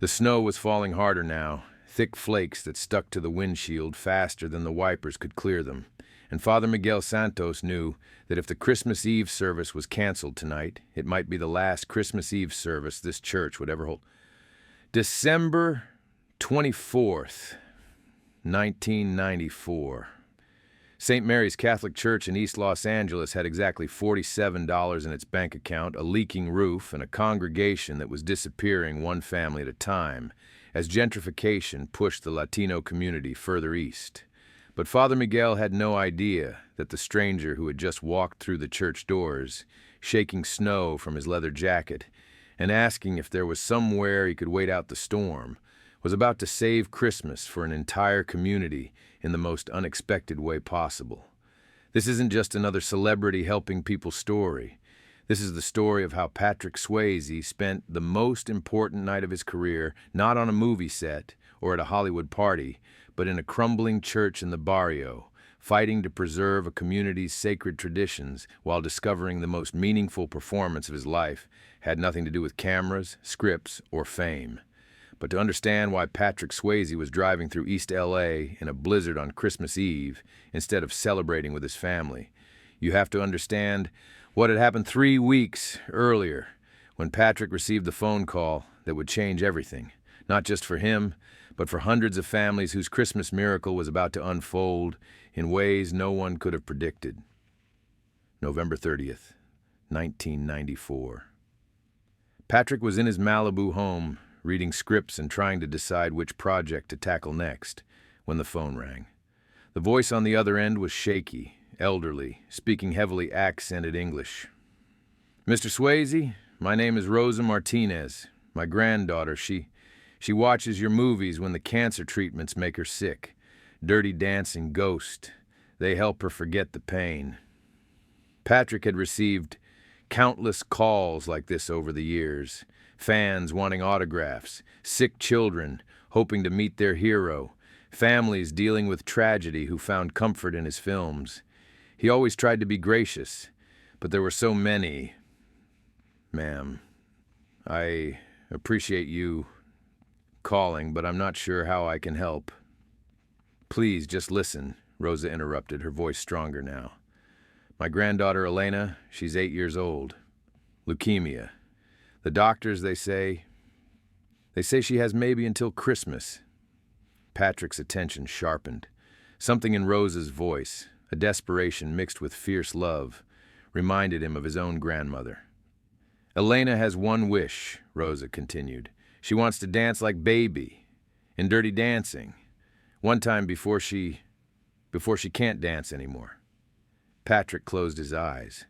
The snow was falling harder now, thick flakes that stuck to the windshield faster than the wipers could clear them, and Father Miguel Santos knew that if the Christmas Eve service was canceled tonight, it might be the last Christmas Eve service this church would ever hold. December 24th, 1994. St. Mary's Catholic Church in East Los Angeles had exactly $47 in its bank account, a leaking roof, and a congregation that was disappearing one family at a time, as gentrification pushed the Latino community further east. But Father Miguel had no idea that the stranger who had just walked through the church doors, shaking snow from his leather jacket, and asking if there was somewhere he could wait out the storm, was about to save Christmas for an entire community in the most unexpected way possible. This isn't just another celebrity helping people story. This is the story of how Patrick Swayze spent the most important night of his career not on a movie set or at a Hollywood party, but in a crumbling church in the barrio, fighting to preserve a community's sacred traditions while discovering the most meaningful performance of his life had nothing to do with cameras, scripts, or fame. But to understand why Patrick Swayze was driving through East L.A. in a blizzard on Christmas Eve instead of celebrating with his family, you have to understand what had happened 3 weeks earlier when Patrick received the phone call that would change everything, not just for him, but for hundreds of families whose Christmas miracle was about to unfold in ways no one could have predicted. November 30th, 1994. Patrick was in his Malibu home, reading scripts and trying to decide which project to tackle next, when the phone rang. The voice on the other end was shaky, elderly, speaking heavily accented English. "Mr. Swayze, my name is Rosa Martinez. My granddaughter, she watches your movies when the cancer treatments make her sick. Dirty Dancing, Ghost. They help her forget the pain." Patrick had received countless calls like this over the years. Fans wanting autographs, sick children hoping to meet their hero, families dealing with tragedy who found comfort in his films. He always tried to be gracious, but there were so many. "Ma'am, I appreciate you calling, but I'm not sure how I can help." "Please, just listen," Rosa interrupted, her voice stronger now. "My granddaughter Elena, she's 8 years old. Leukemia. The doctors, they say she has maybe until Christmas." Patrick's attention sharpened. Something in Rosa's voice, a desperation mixed with fierce love, reminded him of his own grandmother. "Elena has one wish," Rosa continued. "She wants to dance like Baby in Dirty Dancing. One time before she can't dance anymore." Patrick closed his eyes.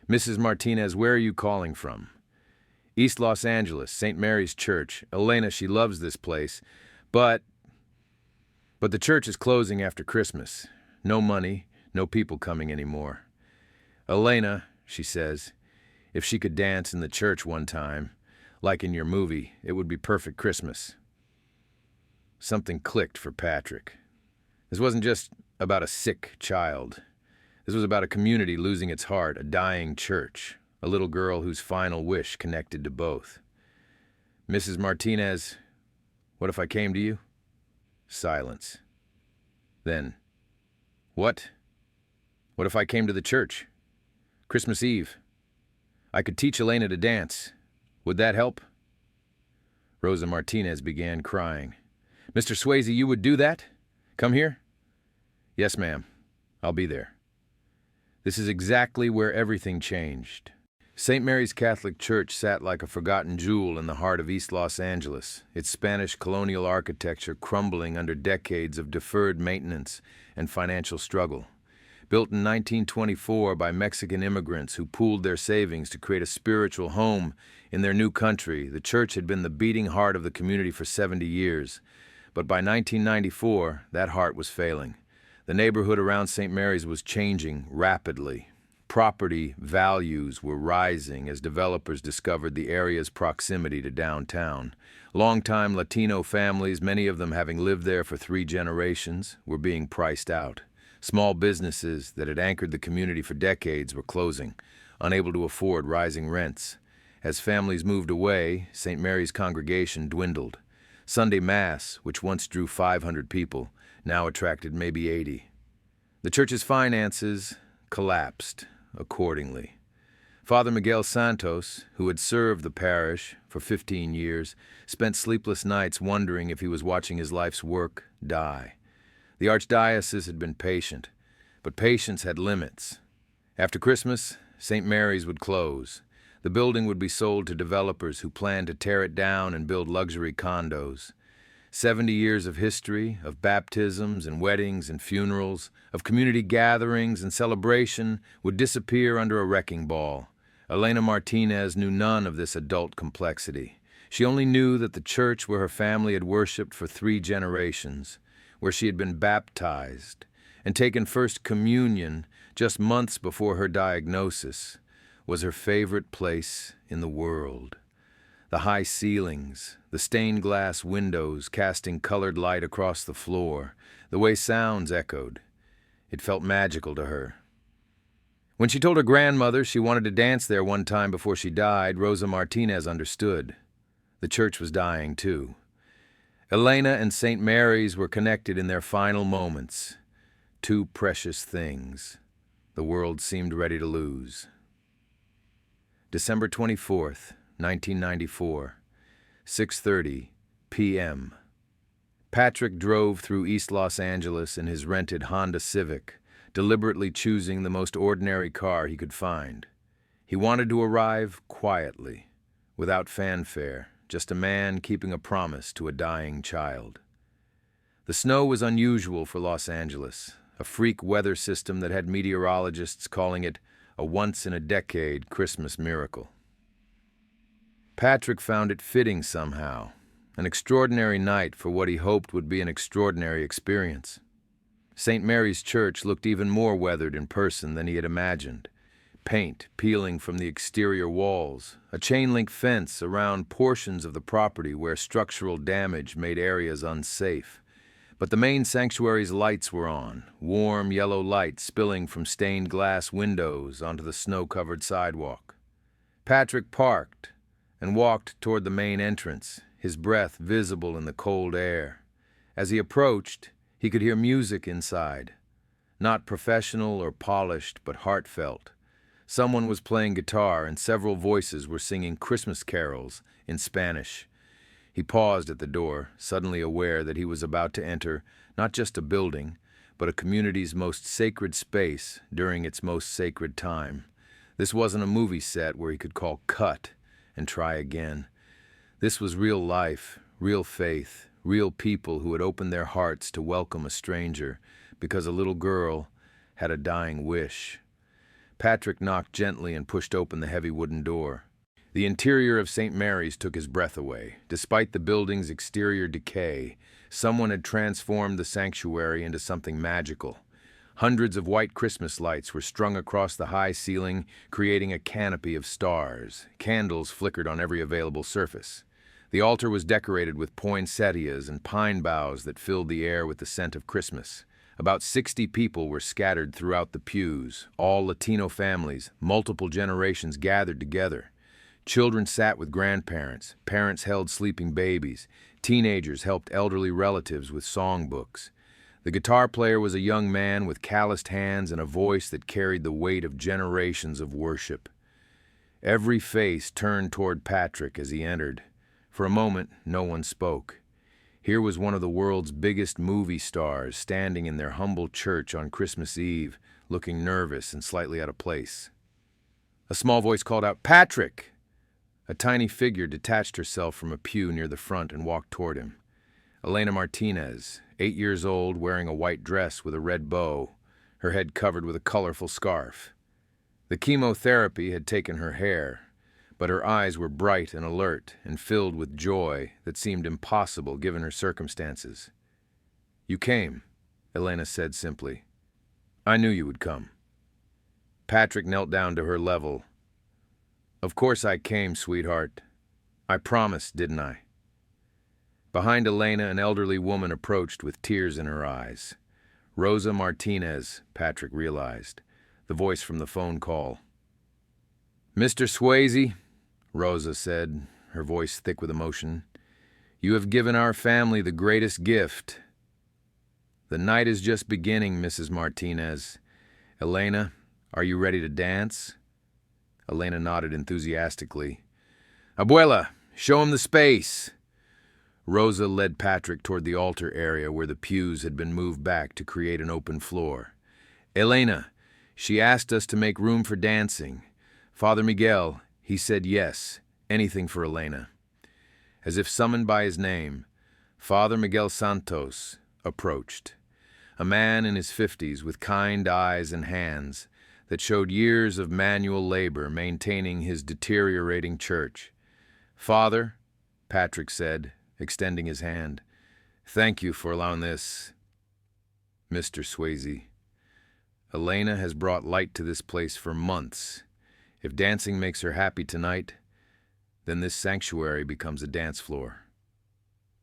"Mrs. Martinez, where are you calling from?" "East Los Angeles, St. Mary's Church. Elena, she loves this place, but the church is closing after Christmas. No money, no people coming anymore. Elena," she says, "if she could dance in the church one time, like in your movie, it would be perfect Christmas." Something clicked for Patrick. This wasn't just about a sick child. This was about a community losing its heart, a dying church, a little girl whose final wish connected to both. "Mrs. Martinez, what if I came to you?" Silence. Then, "What? What if I came to the church? Christmas Eve. I could teach Elena to dance. Would that help?" Rosa Martinez began crying. "Mr. Swayze, you would do that? Come here?" "Yes, ma'am. I'll be there." This is exactly where everything changed. St. Mary's Catholic Church sat like a forgotten jewel in the heart of East Los Angeles, its Spanish colonial architecture crumbling under decades of deferred maintenance and financial struggle. Built in 1924 by Mexican immigrants who pooled their savings to create a spiritual home in their new country, the church had been the beating heart of the community for 70 years. But by 1994, that heart was failing. The neighborhood around St. Mary's was changing rapidly. Property values were rising as developers discovered the area's proximity to downtown. Longtime Latino families, many of them having lived there for 3 generations, were being priced out. Small businesses that had anchored the community for decades were closing, unable to afford rising rents. As families moved away, St. Mary's congregation dwindled. Sunday Mass, which once drew 500 people, now attracted maybe 80. The church's finances collapsed accordingly. Father Miguel Santos, who had served the parish for 15 years, spent sleepless nights wondering if he was watching his life's work die. The archdiocese had been patient, but patience had limits. After Christmas, St. Mary's would close. The building would be sold to developers who planned to tear it down and build luxury condos. 70 years of history, of baptisms and weddings and funerals, of community gatherings and celebration would disappear under a wrecking ball. Elena Martinez knew none of this adult complexity. She only knew that the church where her family had worshipped for 3 generations, where she had been baptized and taken First Communion just months before her diagnosis, was her favorite place in the world. The high ceilings, the stained glass windows casting colored light across the floor, the way sounds echoed. It felt magical to her. When she told her grandmother she wanted to dance there one time before she died, Rosa Martinez understood. The church was dying, too. Elena and St. Mary's were connected in their final moments. 2 precious things the world seemed ready to lose. December 24th, 1994, 6:30 p.m. Patrick drove through East Los Angeles in his rented Honda Civic, deliberately choosing the most ordinary car he could find. He wanted to arrive quietly, without fanfare, just a man keeping a promise to a dying child. The snow was unusual for Los Angeles, a freak weather system that had meteorologists calling it a once-in-a-decade Christmas miracle. Patrick found it fitting somehow, an extraordinary night for what he hoped would be an extraordinary experience. St. Mary's Church looked even more weathered in person than he had imagined. Paint peeling from the exterior walls, a chain-link fence around portions of the property where structural damage made areas unsafe. But the main sanctuary's lights were on, warm yellow light spilling from stained glass windows onto the snow-covered sidewalk. Patrick parked and walked toward the main entrance, his breath visible in the cold air. As he approached, he could hear music inside. Not professional or polished, but heartfelt. Someone was playing guitar and several voices were singing Christmas carols in Spanish. He paused at the door, suddenly aware that he was about to enter not just a building, but a community's most sacred space during its most sacred time. This wasn't a movie set where he could call cut and try again. This was real life, real faith, real people who had opened their hearts to welcome a stranger because a little girl had a dying wish. Patrick knocked gently and pushed open the heavy wooden door. The interior of St. Mary's took his breath away. Despite the building's exterior decay, someone had transformed the sanctuary into something magical. Hundreds of white Christmas lights were strung across the high ceiling, creating a canopy of stars. Candles flickered on every available surface. The altar was decorated with poinsettias and pine boughs that filled the air with the scent of Christmas. About 60 people were scattered throughout the pews, all Latino families, multiple generations gathered together. Children sat with grandparents, parents held sleeping babies, teenagers helped elderly relatives with songbooks. The guitar player was a young man with calloused hands and a voice that carried the weight of generations of worship. Every face turned toward Patrick as he entered. For a moment, no one spoke. Here was one of the world's biggest movie stars standing in their humble church on Christmas Eve, looking nervous and slightly out of place. A small voice called out, "Patrick!" A tiny figure detached herself from a pew near the front and walked toward him. Elena Martinez, 8 years old, wearing a white dress with a red bow, her head covered with a colorful scarf. The chemotherapy had taken her hair, but her eyes were bright and alert and filled with joy that seemed impossible given her circumstances. "You came," Elena said simply. "I knew you would come." Patrick knelt down to her level. "Of course I came, sweetheart. I promised, didn't I?" Behind Elena, an elderly woman approached with tears in her eyes. Rosa Martinez, Patrick realized, the voice from the phone call. "Mr. Swayze," Rosa said, her voice thick with emotion, You have given our family the greatest gift. The night is just beginning, Mrs. Martinez. Elena, are you ready to dance? Elena nodded enthusiastically. Abuela, show him the space. Rosa led Patrick toward the altar area where the pews had been moved back to create an open floor. Elena, she asked us to make room for dancing. Father Miguel, he said yes, anything for Elena. As if summoned by his name, Father Miguel Santos approached. A man in his 50s with kind eyes and hands that showed years of manual labor maintaining his deteriorating church. Father, Patrick said, extending his hand, thank you for allowing this. Mr. Swayze, Elena has brought light to this place for months. If dancing makes her happy tonight, then this sanctuary becomes a dance floor.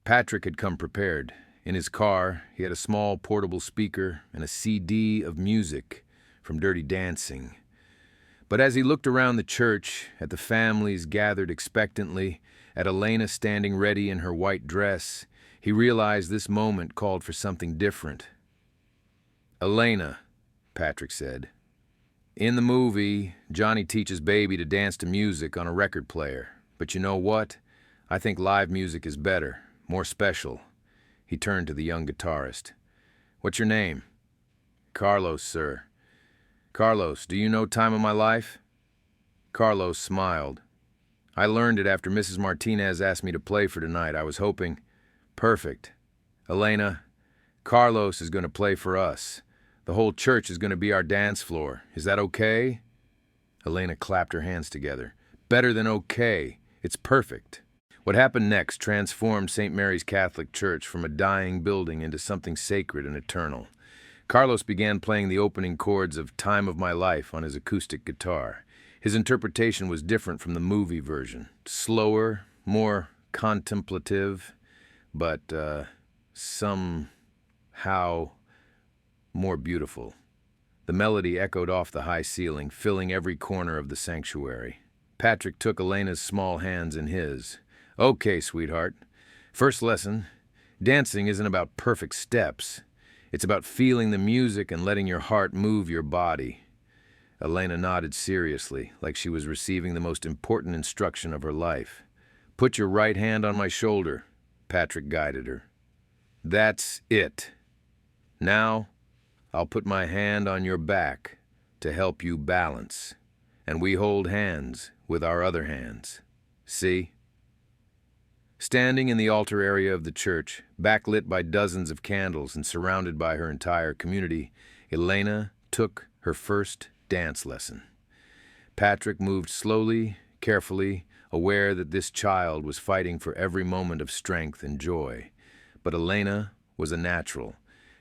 Patrick had come prepared. In his car, he had a small portable speaker and a CD of music from Dirty Dancing. But as he looked around the church, at the families gathered expectantly, at Elena standing ready in her white dress, he realized this moment called for something different. Elena, Patrick said. In the movie, Johnny teaches Baby to dance to music on a record player. But you know what? I think live music is better, more special. He turned to the young guitarist. What's your name? Carlos, sir. Carlos, do you know Time of My Life? Carlos smiled. I learned it after Mrs. Martinez asked me to play for tonight. I was hoping. Perfect. Elena, Carlos is going to play for us. The whole church is going to be our dance floor. Is that okay? Elena clapped her hands together. Better than okay. It's perfect. What happened next transformed St. Mary's Catholic Church from a dying building into something sacred and eternal. Carlos began playing the opening chords of Time of My Life on his acoustic guitar. His interpretation was different from the movie version. Slower, more contemplative, but somehow more beautiful. The melody echoed off the high ceiling, filling every corner of the sanctuary. Patrick took Elena's small hands in his. Okay, sweetheart. First lesson, dancing isn't about perfect steps. It's about feeling the music and letting your heart move your body. Elena nodded seriously, like she was receiving the most important instruction of her life. Put your right hand on my shoulder, Patrick guided her. That's it. Now, I'll put my hand on your back to help you balance. And we hold hands with our other hands. See? Standing in the altar area of the church, backlit by dozens of candles and surrounded by her entire community, Elena took her first dance lesson. Patrick moved slowly, carefully, aware that this child was fighting for every moment of strength and joy. But Elena was a natural.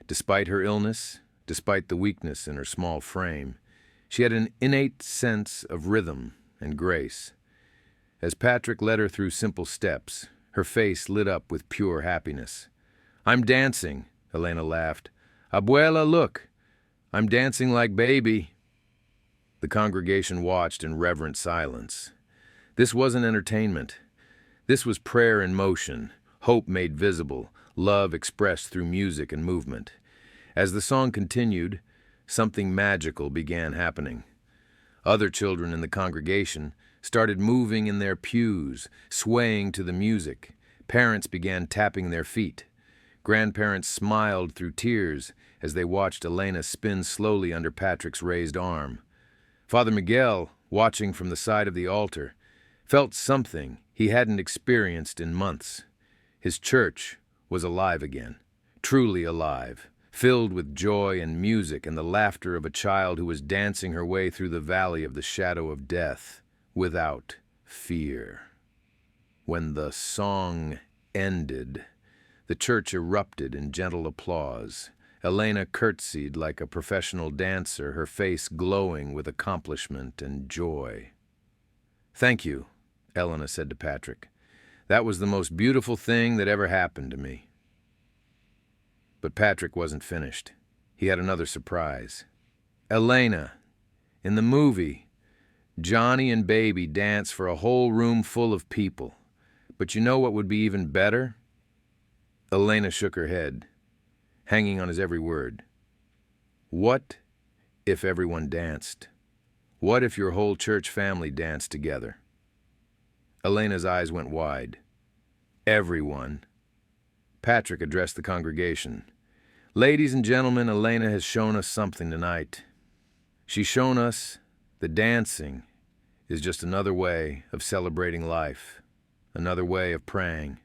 Despite her illness, despite the weakness in her small frame, she had an innate sense of rhythm and grace. As Patrick led her through simple steps, her face lit up with pure happiness. I'm dancing, Elena laughed. Abuela, look, I'm dancing like Baby. The congregation watched in reverent silence. This wasn't entertainment. This was prayer in motion, hope made visible, love expressed through music and movement. As the song continued, something magical began happening. Other children in the congregation started moving in their pews, swaying to the music. Parents began tapping their feet. Grandparents smiled through tears as they watched Elena spin slowly under Patrick's raised arm. Father Miguel, watching from the side of the altar, felt something he hadn't experienced in months. His church was alive again, truly alive, filled with joy and music and the laughter of a child who was dancing her way through the valley of the shadow of death, without fear. When the song ended, the church erupted in gentle applause. Elena curtsied like a professional dancer, her face glowing with accomplishment and joy. Thank you, Elena said to Patrick. That was the most beautiful thing that ever happened to me. But Patrick wasn't finished. He had another surprise. Elena, in the movie, Johnny and Baby dance for a whole room full of people. But you know what would be even better? Elena shook her head, hanging on his every word. What if everyone danced? What if your whole church family danced together? Elena's eyes went wide. Everyone. Patrick addressed the congregation. Ladies and gentlemen, Elena has shown us something tonight. She's shown us that dancing is just another way of celebrating life, another way of praying,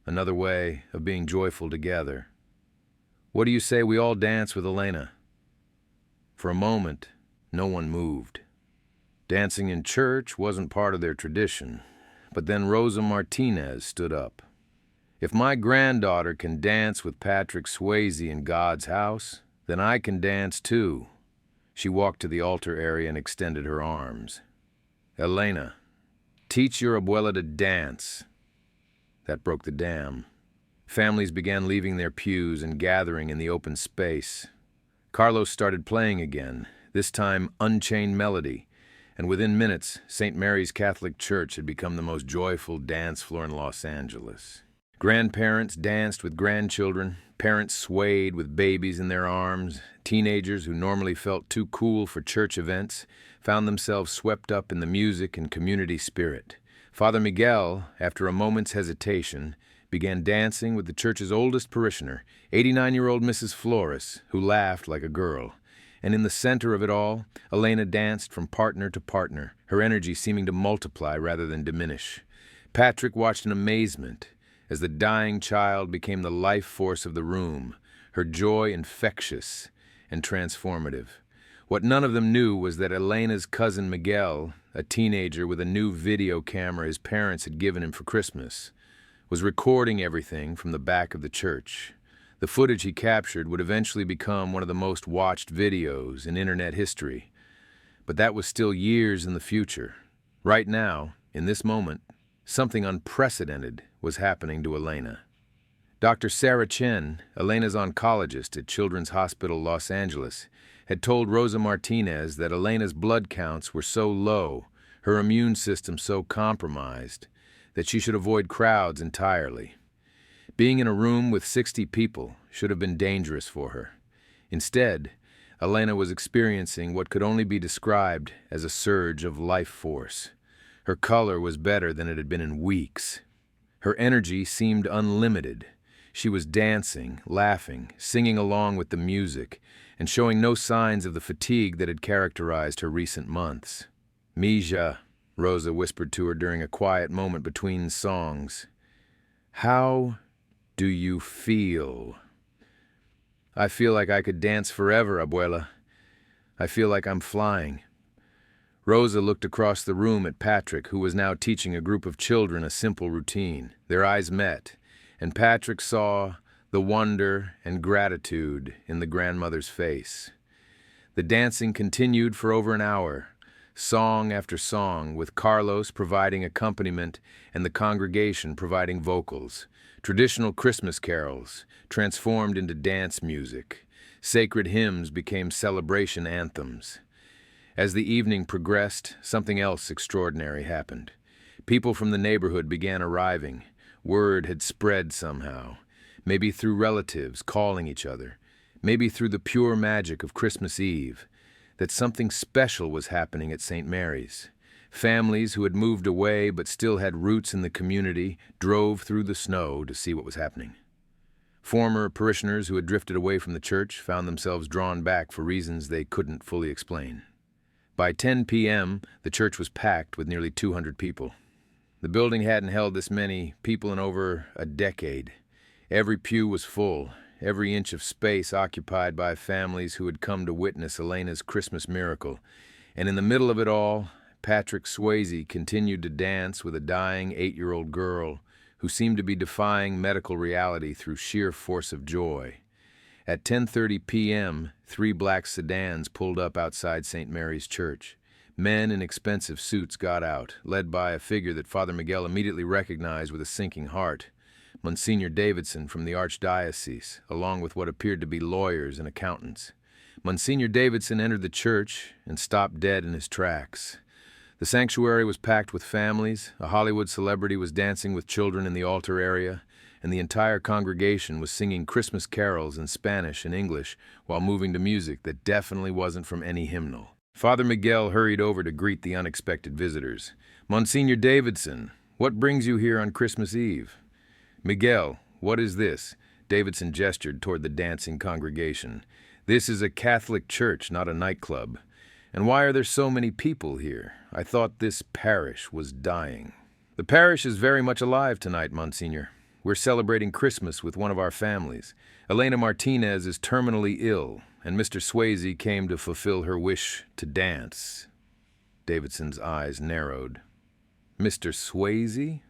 another way of being joyful together. What do you say we all dance with Elena? For a moment, no one moved. Dancing in church wasn't part of their tradition, but then Rosa Martinez stood up. If my granddaughter can dance with Patrick Swayze in God's house, then I can dance too. She walked to the altar area and extended her arms. Elena, teach your abuela to dance. That broke the dam. Families began leaving their pews and gathering in the open space. Carlos started playing again, this time Unchained Melody, and within minutes, St. Mary's Catholic Church had become the most joyful dance floor in Los Angeles. Grandparents danced with grandchildren, parents swayed with babies in their arms, teenagers who normally felt too cool for church events found themselves swept up in the music and community spirit. Father Miguel, after a moment's hesitation, began dancing with the church's oldest parishioner, 89-year-old Mrs. Flores, who laughed like a girl. And in the center of it all, Elena danced from partner to partner, her energy seeming to multiply rather than diminish. Patrick watched in amazement as the dying child became the life force of the room, her joy infectious and transformative. What none of them knew was that Elena's cousin Miguel, a teenager with a new video camera his parents had given him for Christmas, was recording everything from the back of the church. The footage he captured would eventually become one of the most watched videos in internet history. But that was still years in the future. Right now, in this moment, something unprecedented was happening to Elena. Dr. Sarah Chen, Elena's oncologist at Children's Hospital Los Angeles, had told Rosa Martinez that Elena's blood counts were so low, her immune system so compromised, that she should avoid crowds entirely. Being in a room with 60 people should have been dangerous for her. Instead, Elena was experiencing what could only be described as a surge of life force. Her color was better than it had been in weeks. Her energy seemed unlimited. She was dancing, laughing, singing along with the music, and showing no signs of the fatigue that had characterized her recent months. Mija, Rosa whispered to her during a quiet moment between songs. How do you feel? I feel like I could dance forever, abuela. I feel like I'm flying. Rosa looked across the room at Patrick, who was now teaching a group of children a simple routine. Their eyes met, and Patrick saw the wonder and gratitude in the grandmother's face. The dancing continued for over an hour, song after song, with Carlos providing accompaniment and the congregation providing vocals. Traditional Christmas carols transformed into dance music. Sacred hymns became celebration anthems. As the evening progressed, something else extraordinary happened. People from the neighborhood began arriving. Word had spread somehow, maybe through relatives calling each other, maybe through the pure magic of Christmas Eve, that something special was happening at St. Mary's. Families who had moved away but still had roots in the community drove through the snow to see what was happening. Former parishioners who had drifted away from the church found themselves drawn back for reasons they couldn't fully explain. By 10 p.m., the church was packed with nearly 200 people. The building hadn't held this many people in over a decade. Every pew was full, every inch of space occupied by families who had come to witness Elena's Christmas miracle. And in the middle of it all, Patrick Swayze continued to dance with a dying 8-year-old girl who seemed to be defying medical reality through sheer force of joy. At 10:30 p.m., 3 black sedans pulled up outside St. Mary's Church. Men in expensive suits got out, led by a figure that Father Miguel immediately recognized with a sinking heart, Monsignor Davidson from the Archdiocese, along with what appeared to be lawyers and accountants. Monsignor Davidson entered the church and stopped dead in his tracks. The sanctuary was packed with families, a Hollywood celebrity was dancing with children in the altar area, and the entire congregation was singing Christmas carols in Spanish and English while moving to music that definitely wasn't from any hymnal. Father Miguel hurried over to greet the unexpected visitors. "Monsignor Davidson, what brings you here on Christmas Eve?" "Miguel, what is this?" Davidson gestured toward the dancing congregation. "This is a Catholic church, not a nightclub. And why are there so many people here? I thought this parish was dying." "The parish is very much alive tonight, Monsignor. We're celebrating Christmas with one of our families. Elena Martinez is terminally ill, and Mr. Swayze came to fulfill her wish to dance." Davidson's eyes narrowed. "Mr. Swayze?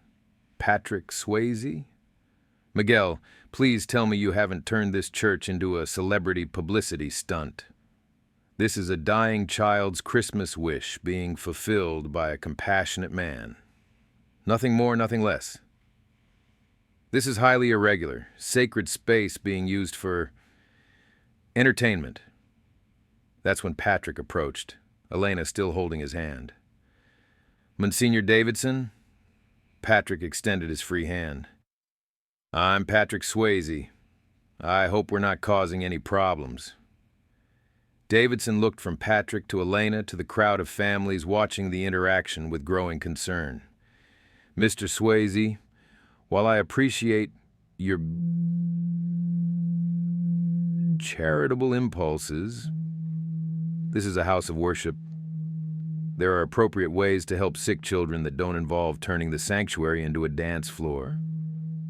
Patrick Swayze? Miguel, please tell me you haven't turned this church into a celebrity publicity stunt. This is a dying child's Christmas wish being fulfilled by a compassionate man. Nothing more, nothing less. This is highly irregular, sacred space being used for entertainment." That's when Patrick approached, Elena still holding his hand. "Monsignor Davidson?" Patrick extended his free hand. "I'm Patrick Swayze. I hope we're not causing any problems." Davidson looked from Patrick to Elena to the crowd of families watching the interaction with growing concern. "Mr. Swayze, while I appreciate your charitable impulses, this is a house of worship. There are appropriate ways to help sick children that don't involve turning the sanctuary into a dance floor."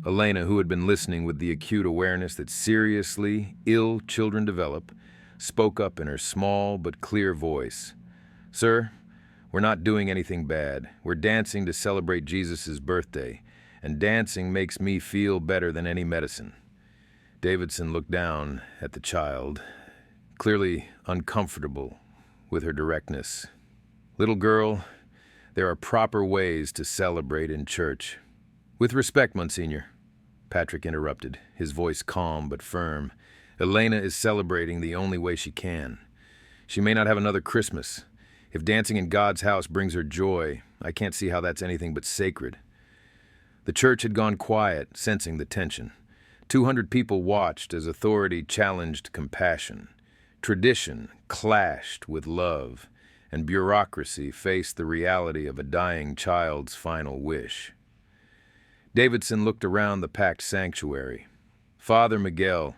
Elena, who had been listening with the acute awareness that seriously ill children develop, spoke up in her small but clear voice. "Sir, we're not doing anything bad. We're dancing to celebrate Jesus' birthday, and dancing makes me feel better than any medicine." Davidson looked down at the child, clearly uncomfortable with her directness. "Little girl, there are proper ways to celebrate in church." "With respect, Monsignor," Patrick interrupted, his voice calm but firm. "Elena is celebrating the only way she can. She may not have another Christmas. If dancing in God's house brings her joy, I can't see how that's anything but sacred." The church had gone quiet, sensing the tension. 200 people watched as authority challenged compassion. Tradition clashed with love, and bureaucracy faced the reality of a dying child's final wish. Davidson looked around the packed sanctuary. "Father Miguel,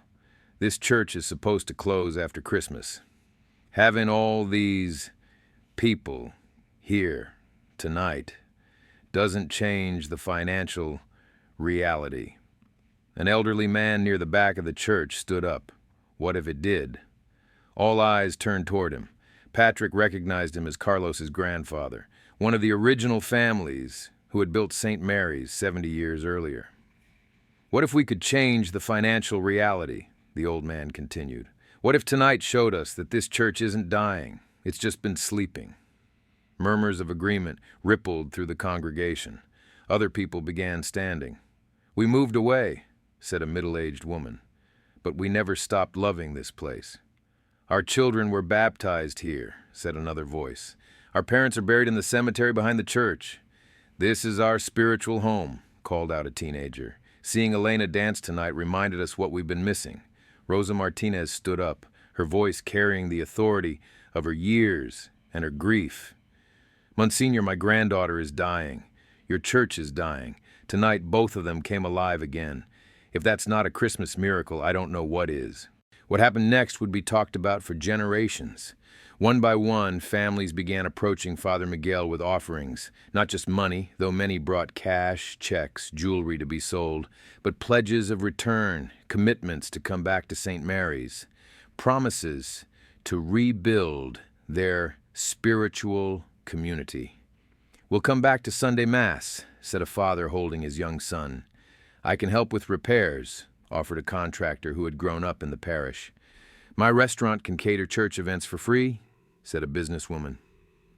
this church is supposed to close after Christmas. Having all these people here tonight doesn't change the financial reality." An elderly man near the back of the church stood up. What if it did? All eyes turned toward him. Patrick recognized him as Carlos's grandfather, one of the original families who had built St. Mary's 70 years earlier. "What if we could change the financial reality?" the old man continued. "What if tonight showed us that this church isn't dying, it's just been sleeping?" Murmurs of agreement rippled through the congregation. Other people began standing. "We moved away," said a middle-aged woman, "but we never stopped loving this place." "Our children were baptized here," said another voice. "Our parents are buried in the cemetery behind the church." "This is our spiritual home," called out a teenager. "Seeing Elena dance tonight reminded us what we've been missing." Rosa Martinez stood up, her voice carrying the authority of her years and her grief. "Monsignor, my granddaughter is dying. Your church is dying. Tonight, both of them came alive again. If that's not a Christmas miracle, I don't know what is." What happened next would be talked about for generations. One by one, families began approaching Father Miguel with offerings, not just money, though many brought cash, checks, jewelry to be sold, but pledges of return, commitments to come back to St. Mary's, promises to rebuild their spiritual community. "We'll come back to Sunday Mass," said a father holding his young son. "I can help with repairs," offered a contractor who had grown up in the parish. "My restaurant can cater church events for free," said a businesswoman.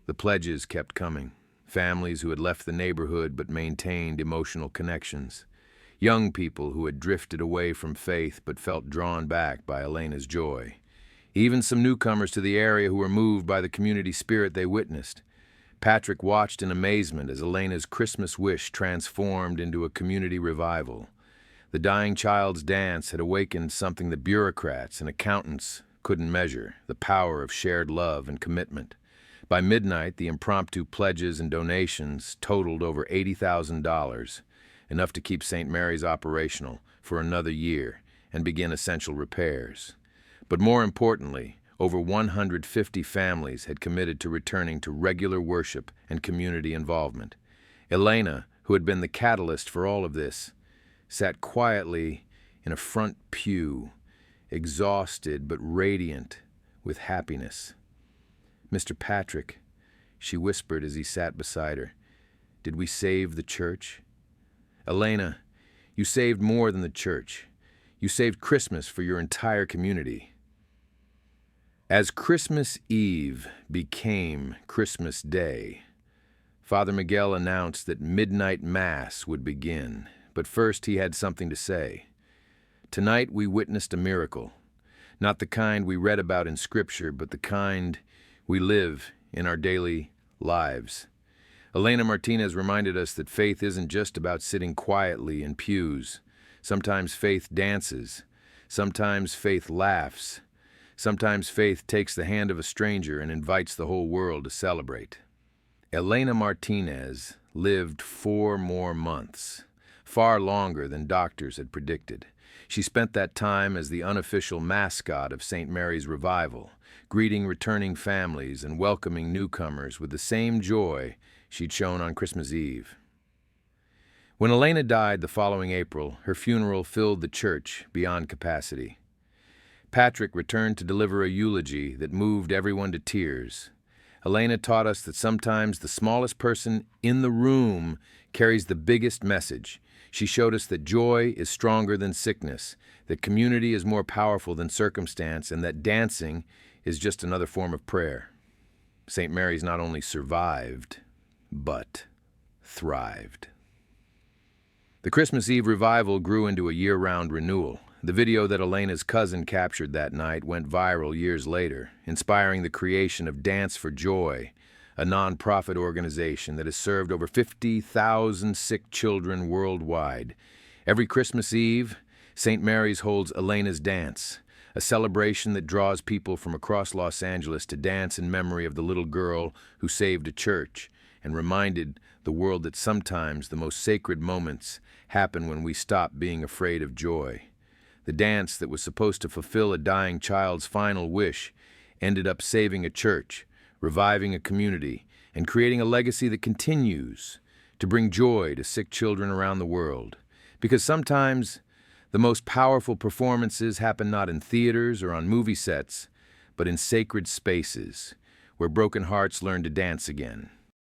The pledges kept coming. Families who had left the neighborhood but maintained emotional connections. Young people who had drifted away from faith but felt drawn back by Elena's joy. Even some newcomers to the area who were moved by the community spirit they witnessed. Patrick watched in amazement as Elena's Christmas wish transformed into a community revival. The dying child's dance had awakened something that bureaucrats and accountants couldn't measure: the power of shared love and commitment. By midnight, the impromptu pledges and donations totaled over $80,000, enough to keep St. Mary's operational for another year and begin essential repairs. But more importantly, over 150 families had committed to returning to regular worship and community involvement. Elena, who had been the catalyst for all of this, sat quietly in a front pew, exhausted but radiant with happiness. "Mr. Patrick," she whispered as he sat beside her, "did we save the church?" "Elena, you saved more than the church. You saved Christmas for your entire community." As Christmas Eve became Christmas Day, Father Miguel announced that midnight Mass would begin. But first he had something to say. "Tonight we witnessed a miracle. Not the kind we read about in Scripture, but the kind we live in our daily lives." Elena Martinez reminded us that faith isn't just about sitting quietly in pews. Sometimes faith dances. Sometimes faith laughs. Sometimes faith takes the hand of a stranger and invites the whole world to celebrate. Elena Martinez lived 4 more months, far longer than doctors had predicted. She spent that time as the unofficial mascot of St. Mary's Revival, greeting returning families and welcoming newcomers with the same joy she'd shown on Christmas Eve. When Elena died the following April, her funeral filled the church beyond capacity. Patrick returned to deliver a eulogy that moved everyone to tears. Elena taught us that sometimes the smallest person in the room carries the biggest message. She showed us that joy is stronger than sickness, that community is more powerful than circumstance, and that dancing is just another form of prayer. St. Mary's not only survived, but thrived. The Christmas Eve revival grew into a year-round renewal. The video that Elena's cousin captured that night went viral years later, inspiring the creation of Dance for Joy, a non-profit organization that has served over 50,000 sick children worldwide. Every Christmas Eve, St. Mary's holds Elena's Dance, a celebration that draws people from across Los Angeles to dance in memory of the little girl who saved a church and reminded the world that sometimes the most sacred moments happen when we stop being afraid of joy. The dance that was supposed to fulfill a dying child's final wish ended up saving a church, reviving a community, and creating a legacy that continues to bring joy to sick children around the world. Because sometimes the most powerful performances happen not in theaters or on movie sets, but in sacred spaces where broken hearts learn to dance again.